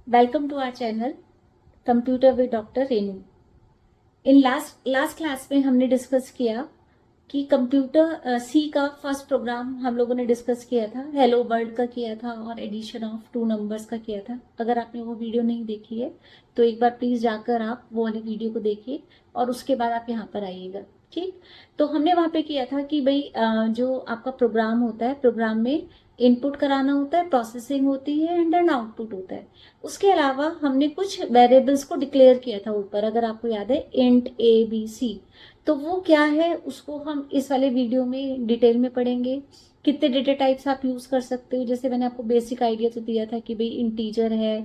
Welcome to our channel computer with doctor Renu. In last class में हमने discuss किया कि कंप्यूटर सी का फर्स्ट प्रोग्राम हम लोगों ने डिस्कस किया था, हेलो वर्ल्ड का किया था और एडिशन ऑफ टू नंबर्स का किया था। अगर आपने वो वीडियो नहीं देखी है तो एक बार प्लीज़ जाकर आप वो वाली वीडियो को देखिए और उसके बाद आप यहाँ पर आइएगा। ठीक, तो हमने वहाँ पे किया था कि भाई जो आपका प्रोग्राम होता है, प्रोग्राम में इनपुट कराना होता है, प्रोसेसिंग होती है एंड देन आउटपुट होता है। उसके अलावा हमने कुछ वेरिएबल्स को डिक्लेयर किया था ऊपर, अगर आपको याद है, इंट ए बी सी। तो वो क्या है उसको हम इस वाले वीडियो में डिटेल में पढ़ेंगे। कितने डेटा टाइप्स आप यूज कर सकते हो, जैसे मैंने आपको बेसिक आइडिया तो दिया था कि भाई इंटीजर है,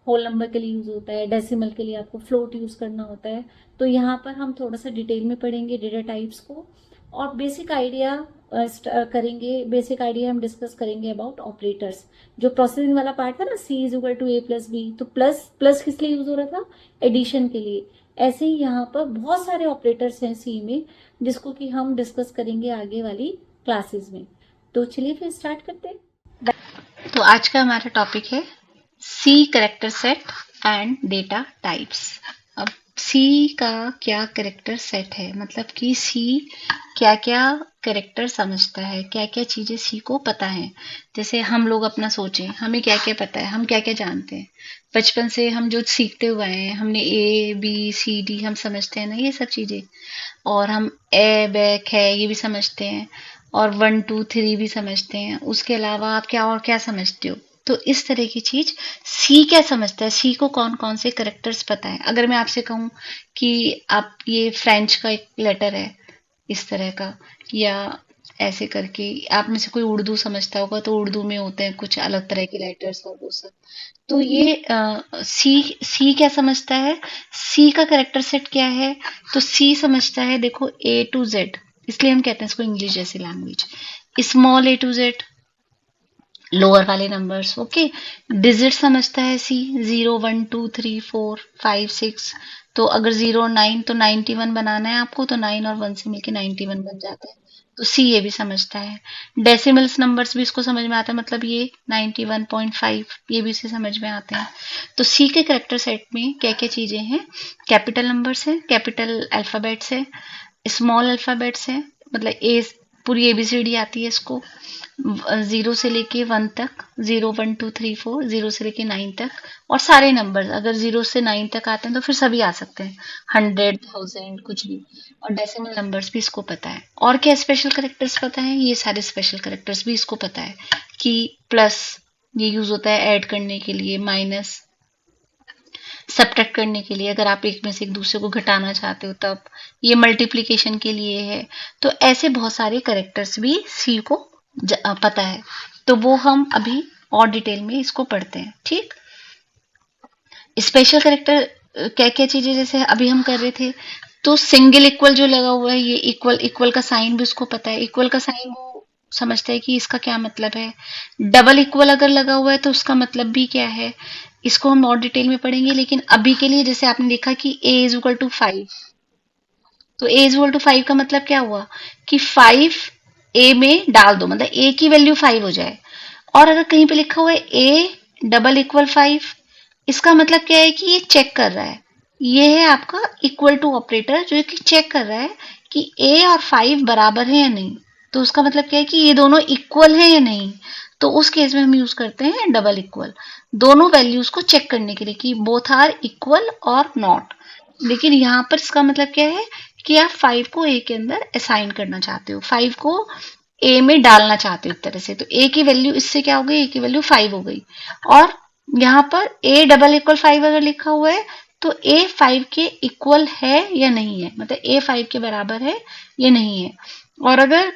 होल नंबर के लिए यूज होता है, डेसिमल के लिए आपको फ्लोट यूज करना होता है। तो यहाँ पर हम थोड़ा सा डिटेल में पढ़ेंगे डेटा टाइप्स को और बेसिक आइडिया करेंगे। बेसिक आइडिया हम डिस्कस करेंगे अबाउट ऑपरेटर्स। जो प्रोसेसिंग वाला पार्ट था ना, C is equal to A plus B, तो प्लस प्लस किस लिए यूज हो रहा था, एडिशन के लिए। ऐसे ही यहाँ पर बहुत सारे ऑपरेटर्स हैं सी में, जिसको कि हम डिस्कस करेंगे आगे वाली क्लासेस में। तो चलिए फिर स्टार्ट करते हैं। तो आज का हमारा टॉपिक है C character set and data types. अब सी का क्या कैरेक्टर सेट है, मतलब कि सी क्या क्या कैरेक्टर समझता है, क्या क्या चीजें सी को पता है। जैसे हम लोग अपना सोचें, हमें क्या क्या पता है, हम क्या क्या जानते हैं। बचपन से हम जो सीखते हुए हैं, हमने ए बी सी डी हम समझते हैं ना, ये सब चीजें। और हम ए बैक है ये भी समझते हैं, और 1 2 3 भी समझते हैं। उसके अलावा आप क्या और क्या समझते हो। तो इस तरह की चीज सी क्या समझता है, सी को कौन कौन से करेक्टर्स पता है। अगर मैं आपसे कहूं कि आप ये फ्रेंच का एक लेटर है इस तरह का, या ऐसे करके, आप में से कोई उर्दू समझता होगा तो उर्दू में होते हैं कुछ अलग तरह के लेटर्स और वो सब। तो ये सी क्या समझता है, सी का करेक्टर सेट क्या है। तो सी समझता है, देखो, ए टू जेड, इसलिए हम कहते हैं इसको इंग्लिश जैसी language. Small a to z, lower वाले नंबर्स, ओके। डिजिट समझता है सी, 0 1 2 3 4 5 6। तो अगर 0 9 तो 91 बनाना है आपको, तो 9 और 1 से मिलके 91 बन जाता है। तो सी ये भी समझता है। डेसिमल्स नंबर्स भी इसको समझ में आता है, मतलब ये 91.5, ये भी इसे समझ में आते हैं। तो सी के करेक्टर सेट में क्या क्या चीजें हैं, कैपिटल नंबर्स है, कैपिटल अल्फाबेट्स है, स्मॉल अल्फाबेट्स है, मतलब ए, पूरी एबीसीडी आती है इसको, 0 से लेके 1 तक, 0 1 2 3 4, 0 से लेके 9 तक। और सारे नंबर अगर 0 से 9 तक आते हैं तो फिर सभी आ सकते हैं, 100 1000 कुछ भी। और डेसिमल नंबर्स भी इसको पता है। और क्या स्पेशल करेक्टर्स पता है, ये सारे स्पेशल करेक्टर्स भी इसको पता है कि प्लस ये यूज होता है ऐड करने के लिए, माइनस सब्ट्रैक्ट करने के लिए, अगर आप एक में से एक दूसरे को घटाना चाहते हो तब, ये मल्टीप्लिकेशन के लिए है। तो ऐसे बहुत सारे करेक्टर्स भी सी को पता है। तो वो हम अभी और डिटेल में इसको पढ़ते हैं, ठीक। स्पेशल करेक्टर क्या क्या चीजें, जैसे अभी हम कर रहे थे, तो सिंगल इक्वल जो लगा हुआ है, ये इक्वल, इक्वल का साइन भी उसको पता है। इक्वल का साइन वो समझता है कि इसका क्या मतलब है। डबल इक्वल अगर लगा हुआ है तो उसका मतलब भी क्या है, इसको हम और डिटेल में पढ़ेंगे। लेकिन अभी के लिए, जैसे आपने देखा कि ए इज इक्वल टू 5, तो ए इज इक्वल टू 5 का मतलब क्या हुआ कि 5 ए में डाल दो, मतलब ए की वैल्यू 5 हो जाए। और अगर कहीं पे लिखा हुआ है ए डबल इक्वल 5, इसका मतलब क्या है कि ये चेक कर रहा है। ये है आपका इक्वल टू ऑपरेटर, जो कि चेक कर रहा है कि ए और 5 बराबर है या नहीं। तो उसका मतलब क्या है कि ये दोनों इक्वल है या नहीं। तो उस केस में हम यूज करते हैं डबल इक्वल, दोनों वैल्यूज को चेक करने के लिए कि बोथ आर इक्वल और नॉट। लेकिन यहाँ पर इसका मतलब क्या है कि आप 5 को ए के अंदर असाइन करना चाहते हो, 5 को ए में डालना चाहते हो एक तरह से। तो ए की वैल्यू इससे क्या हो गई, ए की वैल्यू 5 हो गई। और यहाँ पर ए डबल इक्वल 5 अगर लिखा हुआ है तो ए 5 के इक्वल है या नहीं है, मतलब ए 5 के बराबर है या नहीं है। और अगर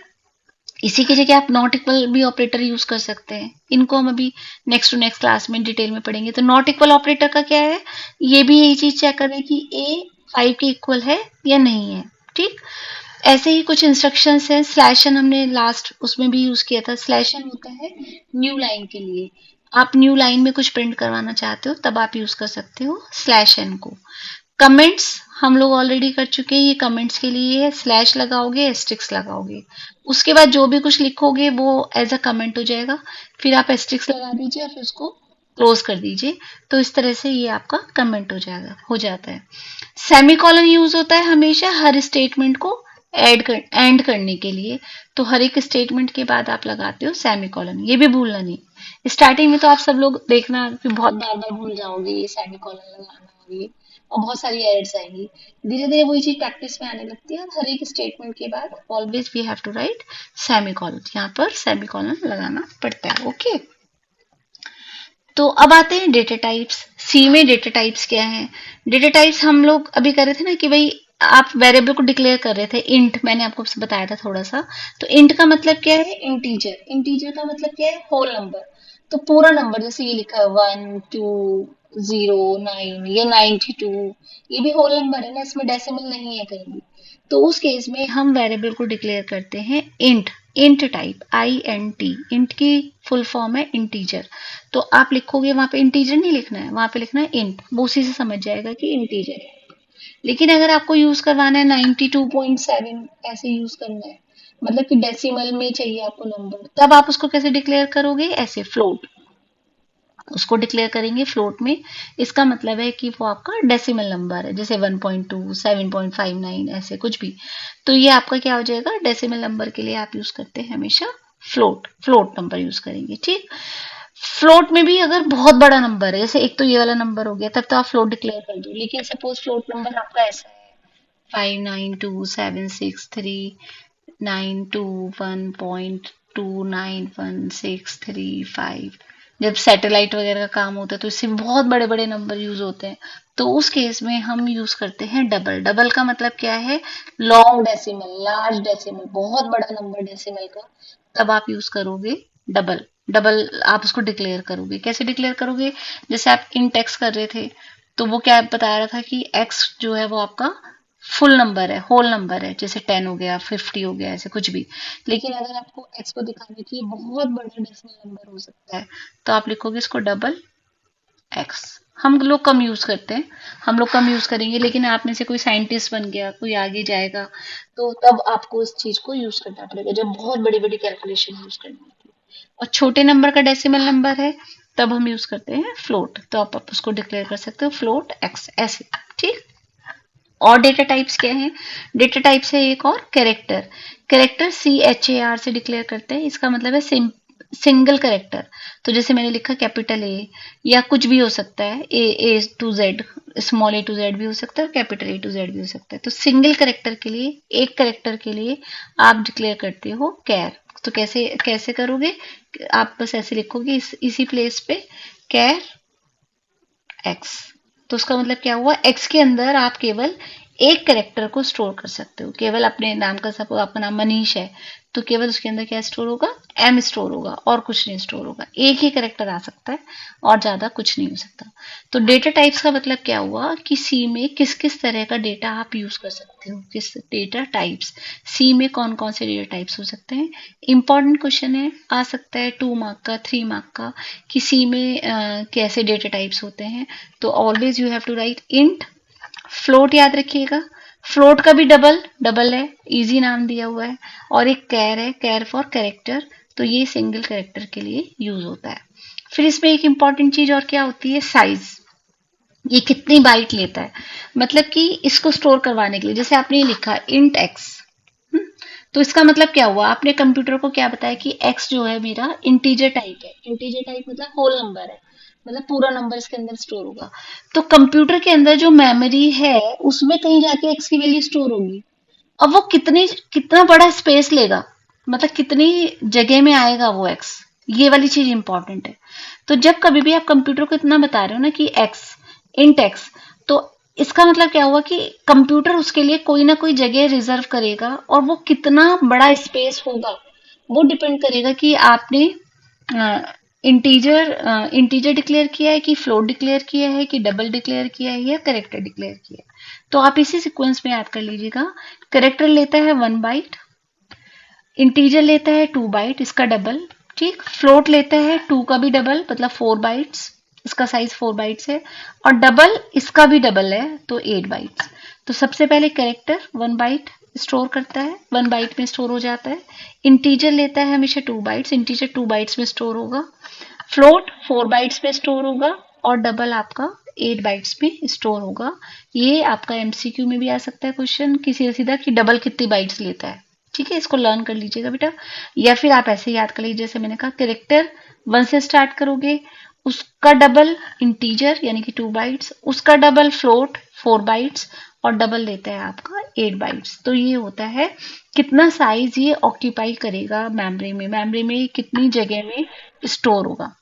इसी की जगह आप नॉट इक्वल भी ऑपरेटर यूज कर सकते हैं। इनको हम अभी नेक्स्ट टू नेक्स्ट क्लास में डिटेल में पढ़ेंगे। तो नॉट इक्वल ऑपरेटर का क्या है, ये भी यही चीज चेक कर रहे हैं कि ए 5 के इक्वल है या नहीं है, ठीक। ऐसे ही कुछ इंस्ट्रक्शंस हैं। स्लैशन हमने लास्ट उसमें भी यूज किया था। स्लैशन होता है न्यू लाइन के लिए, आप न्यू लाइन में कुछ प्रिंट करवाना चाहते हो तब आप यूज कर सकते हो स्लैश एन को। कमेंट्स हम लोग ऑलरेडी कर चुके हैं, ये कमेंट्स के लिए है, स्लैश लगाओगे, एस्ट्रिक्स लगाओगे, उसके बाद जो भी कुछ लिखोगे वो एज अ कमेंट हो जाएगा। फिर आप एस्ट्रिक्स लगा दीजिए और फिर उसको क्लोज कर दीजिए। तो इस तरह से ये आपका कमेंट हो जाता है। सेमीकोलन यूज होता है हमेशा हर स्टेटमेंट को एंड करने के लिए। तो हर एक स्टेटमेंट के बाद आप लगाते हो सेमीकोलन, ये भी भूलना नहीं। स्टार्टिंग में तो आप सब लोग देखना कि बहुत बार बार भूल जाओगे ये सेमीकोलन लगाना और ये, और बहुत सारी एरर्स आएंगी। धीरे धीरे वही चीज प्रैक्टिस में आने लगती है, और हर एक स्टेटमेंट के बाद always we have to write semicolon, यहाँ पर सेमीकोलन लगाना पड़ता है। ओके, तो अब आते हैं डेटा टाइप्स। सी में डेटा टाइप्स क्या है? डेटा टाइप्स हम लोग अभी कर रहे थे ना कि भाई आप वेरिएबल को डिक्लेयर कर रहे थे, इंट, मैंने आपको बताया था थोड़ा सा। तो इंट का मतलब क्या है? इंटीजर। इंटीजर का मतलब क्या है? Whole number. तो पूरा नंबर, जैसे ये लिखा है 1 2 0 9 या 92, ये भी होल नंबर है ना, इसमें डेसिमल नहीं है कहीं भी। तो उस केस में हम वेरिएबल को डिक्लेयर करते हैं int. Int type, INT। Int की फुल फॉर्म है इंटीजर। तो आप लिखोगे वहां पे इंटीजर नहीं लिखना है, वहां पे लिखना है इंट, वो उसी से समझ जाएगा कि इंटीजर है। लेकिन अगर आपको यूज करवाना है 92.7 ऐसे यूज करना है, मतलब कि डेसिमल में चाहिए आपको नंबर, तब आप उसको कैसे डिक्लेयर करोगे? ऐसे फ्लोट, उसको डिक्लेयर करेंगे फ्लोट में। इसका मतलब है कि वो आपका डेसिमल नंबर है, जैसे 1.2 7.59 ऐसे कुछ भी। तो ये आपका क्या हो जाएगा? डेसिमल नंबर के लिए आप यूज करते हैं हमेशा फ्लोट, फ्लोट नंबर यूज करेंगे। ठीक, फ्लोट में भी अगर बहुत बड़ा नंबर है, जैसे एक तो ये वाला नंबर हो गया, तब तो आप फ्लोट डिक्लेयर कर दो। लेकिन सपोज फ्लोट नंबर आपका ऐसा है 592763921.29165। जब सैटेलाइट वगैरह का काम होता है तो इससे बहुत बड़े बड़े नंबर यूज होते हैं। तो उस केस में हम यूज करते हैं डबल। डबल का मतलब क्या है? लॉन्ग डेसिमल, लार्ज डेसिमल, बहुत बड़ा नंबर डेसिमल का, तब आप यूज करोगे डबल। डबल आप उसको डिक्लेयर करोगे। कैसे डिक्लेयर करोगे? जैसे आप इन टेक्स कर रहे थे, तो वो क्या बता रहा था कि एक्स जो है वो आपका फुल नंबर है, होल नंबर है, जैसे 10 हो गया, 50 हो गया, ऐसे कुछ भी। लेकिन अगर आपको एक्स को दिखाने की बहुत बड़ा डेसिमल नंबर हो सकता है, तो आप लिखोगे इसको डबल एक्स। हम लोग कम यूज करते हैं, हम लोग कम यूज करेंगे, लेकिन आप में से कोई साइंटिस्ट बन गया, कोई आगे जाएगा, तो तब आपको इस चीज को यूज करना पड़ेगा, जब बहुत बड़ी बड़ी कैलकुलेशन यूज करनी होती है। और छोटे नंबर का डेसिमल नंबर है, तब हम यूज करते हैं फ्लोट। तो आप उसको डिक्लेयर कर सकते हो फ्लोट एक्स ऐसे। ठीक, और डेटा टाइप्स क्या है? डेटा टाइप्स है एक और कैरेक्टर। कैरेक्टर CHAR से डिक्लेयर करते हैं, इसका मतलब है सिंगल कैरेक्टर। तो जैसे मैंने लिखा कैपिटल ए, या कुछ भी हो सकता है, A to Z, small A to Z भी हो सकता है, कैपिटल A to Z भी हो सकता है। तो सिंगल कैरेक्टर के लिए, एक कैरेक्टर के लिए आप डिक्लेयर करते हो कैर। तो कैसे कैसे करोगे? आप बस ऐसे लिखोगे इसी प्लेस पे कैर एक्स। तो उसका मतलब क्या हुआ? एक्स के अंदर आप केवल एक कैरेक्टर को स्टोर कर सकते हो। केवल अपने नाम का, सपोज आपका नाम मनीष है, तो केवल उसके अंदर क्या स्टोर होगा? M स्टोर होगा, और कुछ नहीं स्टोर होगा। एक ही कैरेक्टर आ सकता है और ज्यादा कुछ नहीं हो सकता। तो डेटा टाइप्स का मतलब क्या हुआ कि सी में किस किस तरह का डेटा आप यूज कर सकते हो, किस डेटा टाइप्स, सी में कौन कौन से डेटा टाइप्स हो सकते हैं। इंपॉर्टेंट क्वेश्चन है, आ सकता है 2 मार्क का, 3 मार्क का, कि सी में कैसे डेटा टाइप्स होते हैं। तो always you have to write int. Float याद रखिएगा, फ्लोट का भी डबल डबल है, इजी नाम दिया हुआ है। और एक कैर है, कैर फॉर कैरेक्टर, तो ये सिंगल कैरेक्टर के लिए यूज होता है। फिर इसमें एक इंपॉर्टेंट चीज और क्या होती है? साइज। ये कितनी बाइट लेता है, मतलब कि इसको स्टोर करवाने के लिए, जैसे आपने ये लिखा इंट एक्स, तो इसका मतलब क्या हुआ? आपने कंप्यूटर को क्या बताया कि एक्स जो है मेरा इंटीजर टाइप है। इंटीजर टाइप मतलब होल नंबर है, मतलब पूरा नंबर इसके अंदर स्टोर होगा। तो कंप्यूटर के अंदर जो मेमोरी है, उसमें कहीं जाके एक्स की वैल्यू स्टोर होगी। अब वो कितना बड़ा स्पेस लेगा, मतलब कितनी जगह में आएगा वो एक्स, ये वाली चीज इंपॉर्टेंट है। तो जब कभी भी आप कंप्यूटर को इतना बता रहे हो ना कि एक्स, इंट एक्स, तो इसका मतलब क्या हुआ कि कंप्यूटर उसके लिए कोई ना कोई जगह रिजर्व करेगा, और वो कितना बड़ा स्पेस होगा वो डिपेंड करेगा कि आपने इंटीजर डिक्लेयर किया है, कि फ्लोट डिक्लेयर किया है, कि डबल डिक्लेयर किया है, या करेक्टर डिक्लेयर किया है। तो आप इसी सीक्वेंस में याद कर लीजिएगा। करेक्टर लेता है 1 बाइट, इंटीजर लेता है 2 बाइट, इसका डबल। ठीक, फ्लोट लेता है 2 का भी डबल, मतलब 4 बाइट्स, इसका साइज 4 बाइट्स है। और डबल इसका भी डबल है, तो 8 बाइट्स। तो सबसे पहले कैरेक्टर 1 बाइट स्टोर करता है, 1 बाइट में स्टोर हो जाता है। इंटीजर लेता है हमेशा 2 बाइट्स, इंटीजर 2 बाइट्स में स्टोर होगा। फ्लोट 4 बाइट्स में स्टोर होगा और डबल आपका 8 बाइट्स में स्टोर होगा। ये आपका एमसीक्यू में भी आ सकता है क्वेश्चन कि सीधा सीधा कि डबल कितनी बाइट्स लेता है। ठीक है, इसको लर्न कर लीजिएगा बेटा। या फिर आप ऐसे याद कर लीजिए, जैसे मैंने कहा कैरेक्टर 1 से स्टार्ट करोगे, उसका डबल इंटीजर यानी कि 2 बाइट्स, उसका डबल फ्लोट 4 बाइट्स और डबल लेता है आपका 8 बाइट्स। तो ये होता है कितना साइज ये ऑक्यूपाई करेगा मेमोरी में, मेमोरी में कितनी जगह में स्टोर होगा।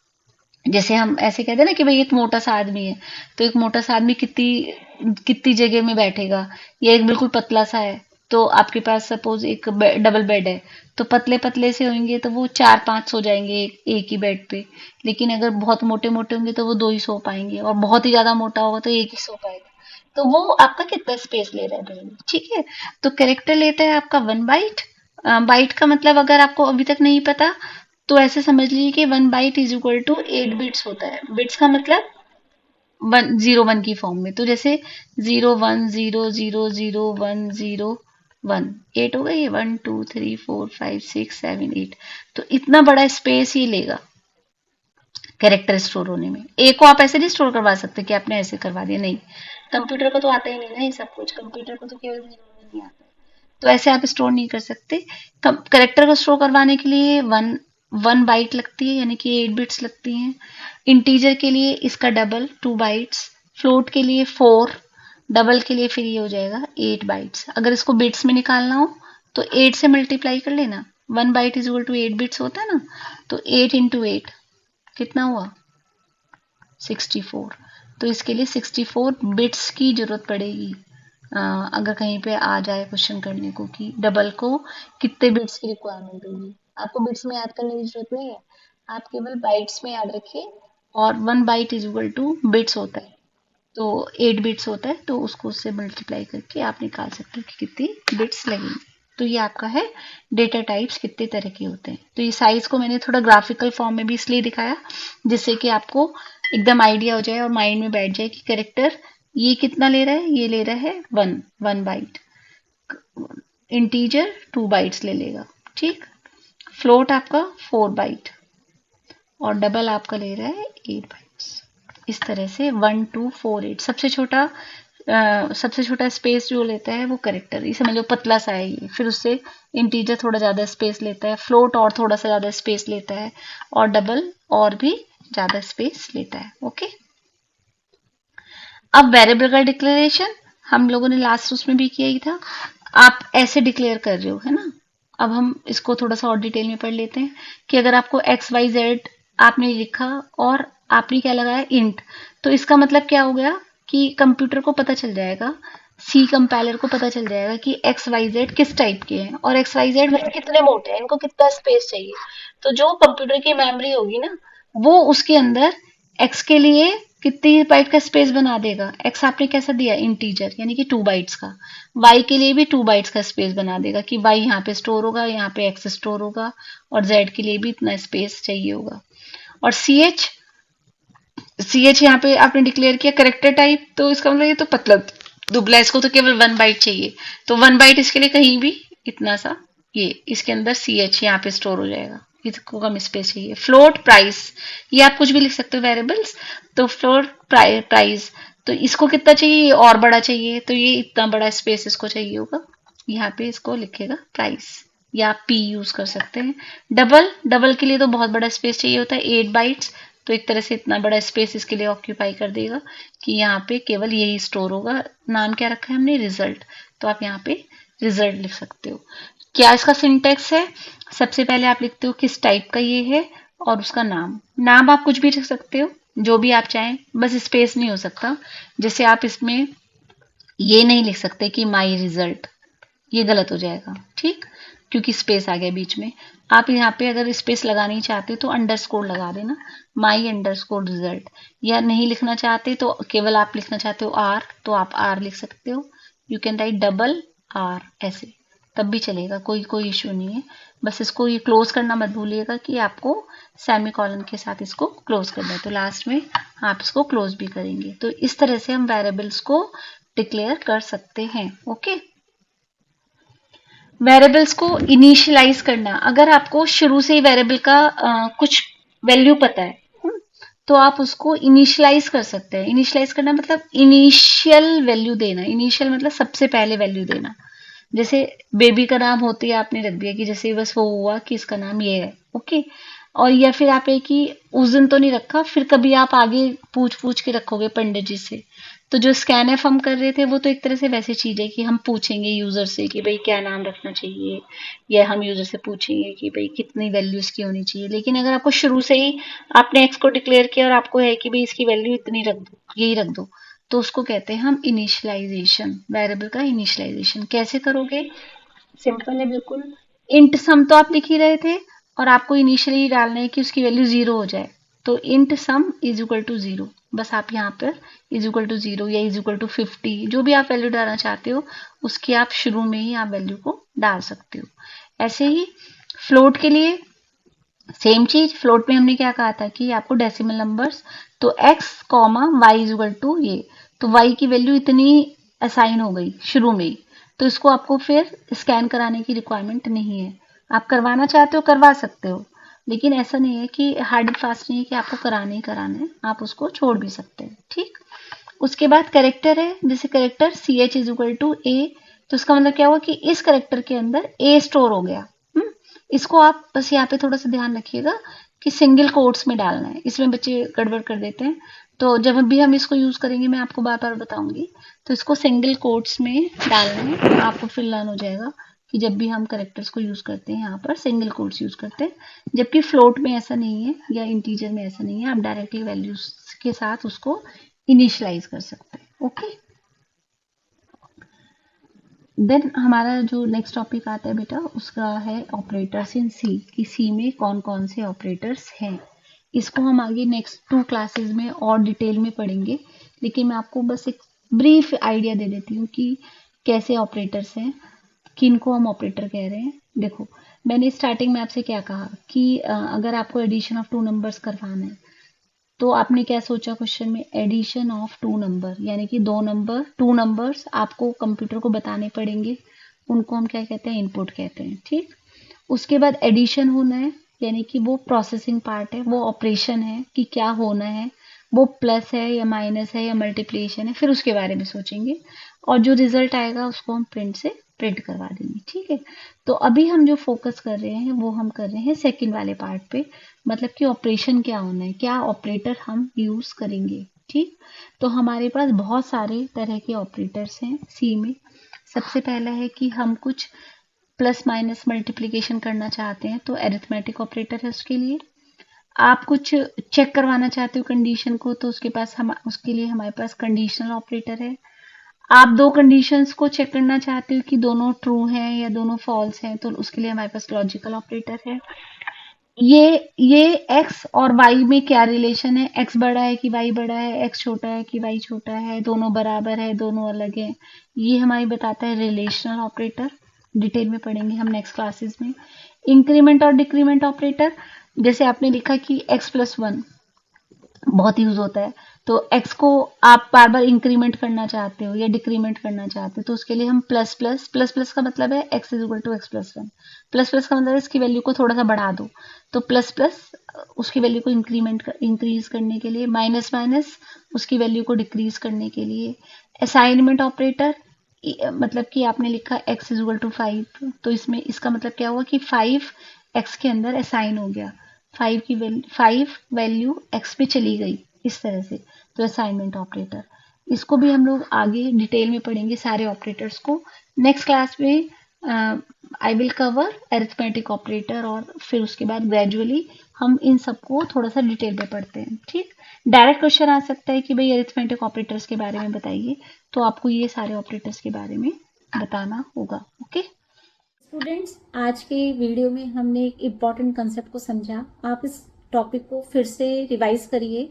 जैसे हम ऐसे कहते हैं ना कि भाई एक मोटा सा आदमी है, तो एक मोटा सा आदमी कितनी कितनी जगह में बैठेगा, या एक बिल्कुल पतला सा है, तो आपके पास सपोज एक डबल बेड है, तो पतले पतले से होंगे तो वो 4-5 सो जाएंगे एक ही बेड पे। लेकिन अगर बहुत मोटे मोटे होंगे तो वो 2 ही सो पाएंगे, और बहुत ही ज्यादा मोटा होगा तो एक ही सो पाएगा। तो वो आपका कितना स्पेस ले रहा है brain, ठीक है। तो कैरेक्टर लेता है आपका 1 बाइट। बाइट का मतलब अगर आपको अभी तक नहीं पता, तो ऐसे समझ लीजिए कि 1 byte is equal to 8 bits होता है। बिट्स का मतलब 1 की फॉर्म में, तो जैसे 0 1 0 0 0 1 0 1 8 हो गई, ये 1 2 3 4 5 6 7 8। तो इतना बड़ा स्पेस ये लेगा कैरेक्टर स्टोर होने में। ए को आप ऐसे नहीं स्टोर करवा सकते कि आपने ऐसे करवा दिया, नहीं। कंप्यूटर को तो आता ही नहीं ना ये सब कुछ, कंप्यूटर को तो केवल नहीं आता, तो ऐसे आप स्टोर नहीं कर सकते। करेक्टर को स्टोर करवाने के लिए 1 बाइट लगती है, यानी कि 8 बिट्स लगती हैं। इंटीजर के लिए इसका डबल 2 बाइट्स, फ्लोट के लिए 4, डबल के लिए फिर ये हो जाएगा 8 बाइट्स। अगर इसको बिट्स में निकालना हो तो 8 से मल्टीप्लाई कर लेना। 1 byte is equal to 8 bits होता है ना, तो 8 इंटू 8 कितना हुआ, 64। तो इसके लिए 64 बिट्स की जरूरत पड़ेगी। अगर कहीं पे आ जाए क्वेश्चन करने को कि डबल को कितने बिट्स की रिक्वायरमेंट होगी, आपको बिट्स में याद करने की जरूरत नहीं है, आप केवल बाइट्स में याद रखिए। और 1 byte is equal to bits होता है, तो 8 बिट्स होता है, तो उसको उससे मल्टीप्लाई करके आप निकाल सकते हो कि कितनी बिट्स लगेंगी। तो ये आपका है डेटा टाइप्स कितने तरह के होते हैं। तो ये साइज को मैंने थोड़ा ग्राफिकल फॉर्म में भी इसलिए दिखाया जिससे कि आपको एकदम आइडिया हो जाए और माइंड में बैठ जाए कि कैरेक्टर ये कितना ले रहा है, ये ले रहा है 1 बाइट, इंटीजर 2 बाइट्स ले लेगा, ठीक। फ्लोट आपका 4 बाइट और डबल आपका ले रहा है 8 बाइट्स। इस तरह से 1 2 4 8 सबसे छोटा स्पेस जो लेता है वो कैरेक्टर, ये समझ लो पतला सा है ये। फिर उससे इंटीजर थोड़ा ज्यादा स्पेस लेता है, फ्लोट और थोड़ा सा ज्यादा स्पेस लेता है, और डबल और भी ज्यादा स्पेस लेता है। ओके, अब वेरिएबल का डिक्लेरेशन हम लोगों ने लास्ट उसमें भी किया ही था। आप ऐसे डिक्लेयर कर रहे हो, है ना। अब हम इसको थोड़ा सा और डिटेल में पढ़ लेते हैं कि अगर आपको एक्स वाई जेड आपने लिखा और आपने क्या लगाया इंट, तो इसका मतलब क्या हो गया कि कंप्यूटर को पता चल जाएगा, सी कंपाइलर को पता चल जाएगा कि एक्स वाई जेड किस टाइप के हैं, और एक्स वाई जेड मतलब कितने मोटे हैं, इनको कितना स्पेस चाहिए। तो जो कंप्यूटर की मेमोरी होगी ना, वो उसके अंदर एक्स के लिए कितनी बाइट का स्पेस बना देगा। एक्स आपने कैसा दिया, इंटीजर यानी कि 2 बाइट्स का। वाई के लिए भी 2 बाइट्स का स्पेस बना देगा कि वाई यहाँ पे स्टोर होगा, यहाँ पे एक्स स्टोर होगा, और जेड के लिए भी इतना स्पेस चाहिए होगा। और सी एच यहाँ पे आपने डिक्लेयर किया करेक्टर टाइप, तो इसका मतलब ये तो पतला दुबला, इसको तो केवल 1 बाइट चाहिए, तो 1 बाइट इसके लिए कहीं भी इतना सा, ये इसके अंदर सी एच यहाँ पे स्टोर हो जाएगा, इसको कम स्पेस चाहिए। फ्लोट प्राइस, ये आप कुछ भी लिख सकते हो वेरिएबल्स, तो फ्लोट प्राइस, तो इसको कितना चाहिए, और बड़ा चाहिए, तो ये इतना बड़ा स्पेस इसको चाहिए होगा, यहाँ पे इसको लिखेगा प्राइस, या पी यूज कर सकते हैं। डबल के लिए तो बहुत बड़ा स्पेस चाहिए होता है, 8 बाइट्स, तो एक तरह से इतना बड़ा स्पेस इसके लिए ऑक्यूपाई कर देगा कि यहाँ पे केवल यही स्टोर होगा। नाम क्या रखा है हमने, रिजल्ट, तो आप यहाँ पे रिजल्ट लिख सकते हो। क्या इसका सिंटेक्स है, सबसे पहले आप लिखते हो किस टाइप का ये है और उसका नाम आप कुछ भी लिख सकते हो, जो भी आप चाहें, बस स्पेस नहीं हो सकता। जैसे आप इसमें ये नहीं लिख सकते कि माई रिजल्ट, ये गलत हो जाएगा, ठीक, क्योंकि स्पेस आ गया बीच में। आप यहाँ पे अगर स्पेस लगानी चाहते हो तो अंडरस्कोर लगा देना, माई अंडरस्कोर रिजल्ट, या नहीं लिखना चाहते तो केवल आप लिखना चाहते हो आर, तो आप आर लिख सकते हो। You can write double R ऐसे, तब भी चलेगा, कोई कोई इशू नहीं है। बस इसको ये क्लोज करना मत भूलिएगा कि आपको सेमी कॉलन के साथ इसको क्लोज करना है, तो लास्ट में आप इसको क्लोज भी करेंगे। तो इस तरह से हम वेरिएबल्स को डिक्लेयर कर सकते हैं। ओके, वेरिएबल्स को इनिशियलाइज करना, अगर आपको शुरू से ही वेरिएबल का कुछ वैल्यू पता है तो आप उसको इनिशियलाइज कर सकते हैं। इनिशियलाइज करना मतलब इनिशियल वैल्यू देना, इनिशियल मतलब सबसे पहले वैल्यू देना। जैसे बेबी का नाम होते ही आपने रख दिया कि जैसे बस वो हुआ कि इसका नाम ये है, ओके। और या फिर आप एक ही उस दिन तो नहीं रखा, फिर कभी आप आगे पूछ पूछ के रखोगे पंडित जी से। तो जो स्कैन एफ हम कर रहे थे वो तो एक तरह से वैसी चीज है कि हम पूछेंगे यूजर से कि भाई क्या नाम रखना चाहिए, या हम यूजर से पूछेंगे कि भाई कितनी वैल्यू इसकी होनी चाहिए। लेकिन अगर आपको शुरू से ही आपने एक्स को डिक्लेयर किया और आपको है कि भाई इसकी वैल्यू इतनी रख दो, यही रख दो, तो उसको कहते हैं हम इनिशियलाइजेशन, वेरिएबल का इनिशियलाइजेशन। कैसे करोगे? सिंपल है बिल्कुल। इंट सम तो आप लिख ही रहे थे और आपको इनिशियली डालना है कि उसकी वैल्यू 0 हो जाए। तो int sum is equal to 0, बस आप यहाँ पर इज इक्वल टू 0 या इज इक्वल टू 50 जो भी आप वैल्यू डालना चाहते हो उसकी आप शुरू में ही आप वैल्यू को डाल सकते हो। ऐसे ही फ्लोट के लिए सेम चीज। फ्लोट में हमने क्या कहा था कि आपको डेसिमल नंबर्स, तो x comma y is equal to ये, तो y की वैल्यू इतनी असाइन हो गई शुरू में ही, तो इसको आपको फिर स्कैन कराने की रिक्वायरमेंट नहीं है। आप करवाना चाहते हो करवा सकते हो, लेकिन ऐसा नहीं है कि हार्ड एंड फास्ट नहीं है कि आपको कराना ही कराना है, आप उसको छोड़ भी सकते हैं, ठीक। उसके बाद करेक्टर है, जैसे character C H is equal to A, तो इसका मतलब क्या हुआ कि इस करेक्टर के अंदर ए स्टोर हो गया। इसको आप बस यहाँ पे थोड़ा सा ध्यान रखिएगा कि सिंगल कोट्स में डालना है, इसमें बच्चे गड़बड़ कर देते हैं। तो जब भी हम इसको यूज करेंगे मैं आपको बार बार बताऊंगी, तो इसको सिंगल कोट्स में डालना है, आपको फिर लर्न हो जाएगा कि जब भी हम करेक्टर्स को यूज करते हैं यहाँ पर सिंगल कोट्स यूज करते हैं। जबकि फ्लोट में ऐसा नहीं है या इंटीजर में ऐसा नहीं है, आप डायरेक्टली वैल्यूज के साथ उसको इनिशियलाइज कर सकते हैं, ओके। देन हमारा जो नेक्स्ट टॉपिक आता है बेटा उसका है ऑपरेटर्स इन सी, कि सी में कौन कौन से ऑपरेटर्स हैं। इसको हम आगे नेक्स्ट 2 क्लासेस में और डिटेल में पढ़ेंगे, लेकिन मैं आपको बस एक ब्रीफ आइडिया दे देती हूँ कि कैसे ऑपरेटर्स हैं, किन को हम ऑपरेटर कह रहे हैं। देखो, मैंने स्टार्टिंग में आपसे क्या कहा कि अगर आपको एडिशन ऑफ 2 नंबर्स करवाना है, तो आपने क्या सोचा क्वेश्चन में, एडिशन ऑफ 2 नंबर, यानी कि 2 नंबर्स आपको कंप्यूटर को बताने पड़ेंगे, उनको हम क्या कहते हैं, इनपुट कहते हैं, ठीक। उसके बाद एडिशन होना है, यानी कि वो प्रोसेसिंग पार्ट है, वो ऑपरेशन है कि क्या होना है, वो प्लस है या माइनस है या मल्टीप्लिकेशन है, फिर उसके बारे में सोचेंगे। और जो रिजल्ट आएगा उसको हम प्रिंट से प्रिंट करवा देंगे, ठीक है। तो अभी हम जो फोकस कर रहे हैं वो हम कर रहे हैं सेकंड वाले पार्ट पे, मतलब कि ऑपरेशन क्या होना है, क्या ऑपरेटर हम यूज करेंगे, ठीक। तो हमारे पास बहुत सारे तरह के ऑपरेटर्स हैं सी में। सबसे पहला है कि हम कुछ प्लस माइनस मल्टीप्लिकेशन करना चाहते हैं, तो अरिथमेटिक ऑपरेटर है उसके लिए। आप कुछ चेक करवाना चाहते हो कंडीशन को, तो उसके लिए हमारे पास कंडीशनल ऑपरेटर है। आप 2 कंडीशंस को चेक करना चाहते हो कि दोनों ट्रू हैं या दोनों फॉल्स हैं, तो उसके लिए हमारे पास लॉजिकल ऑपरेटर है। ये एक्स और वाई में क्या रिलेशन है, एक्स बड़ा है कि वाई बड़ा है, एक्स छोटा है कि वाई छोटा है, दोनों बराबर है, दोनों अलग है, ये हमारी बताता है रिलेशनल ऑपरेटर। डिटेल में पढ़ेंगे हम नेक्स्ट क्लासेस में। इंक्रीमेंट और डिक्रीमेंट ऑपरेटर, जैसे आपने लिखा कि एक्स प्लस 1 बहुत यूज होता है, तो x को आप बार बार इंक्रीमेंट करना चाहते हो या डिक्रीमेंट करना चाहते हो, तो उसके लिए हम प्लस प्लस प्लस प्लस का मतलब है x is equal to x plus 1, plus plus का मतलब है इसकी वैल्यू को थोड़ा सा बढ़ा दो, तो प्लस प्लस उसकी वैल्यू को इंक्रीज करने के लिए, माइनस माइनस उसकी वैल्यू को डिक्रीज करने के लिए। असाइनमेंट ऑपरेटर, मतलब कि आपने लिखा x इज इक्वल टू 5, तो इसमें इसका मतलब क्या हुआ कि 5 x के अंदर असाइन हो गया, 5 वैल्यू x पे चली गई, इस तरह से, तो असाइनमेंट ऑपरेटर। इसको भी हम लोग आगे डिटेल में पढ़ेंगे सारे ऑपरेटर्स को नेक्स्ट क्लास में। I will cover arithmetic operator, और फिर उसके बाद ग्रेजुअली हम इन सबको थोड़ा सा डिटेल में पढ़ते हैं, ठीक। डायरेक्ट क्वेश्चन आ सकता है कि भाई अरिथमेटिक ऑपरेटर्स के बारे में बताइए, तो आपको ये सारे ऑपरेटर्स के बारे में बताना होगा, ओके। स्टूडेंट्स, आज के वीडियो में हमने एक इम्पॉर्टेंट कंसेप्ट को समझा। आप इस टॉपिक को फिर से रिवाइज करिए,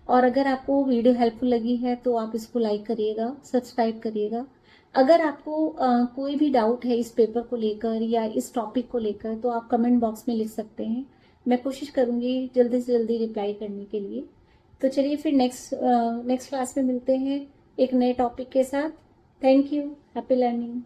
और अगर आपको वीडियो हेल्पफुल लगी है तो आप इसको लाइक करिएगा, सब्सक्राइब करिएगा। अगर आपको कोई भी डाउट है इस पेपर को लेकर या इस टॉपिक को लेकर, तो आप कमेंट बॉक्स में लिख सकते हैं। मैं कोशिश करूंगी जल्दी से जल्दी रिप्लाई करने के लिए। तो चलिए फिर नेक्स्ट क्लास में मिलते हैं एक नए टॉपिक के साथ। Thank you. Happy learning.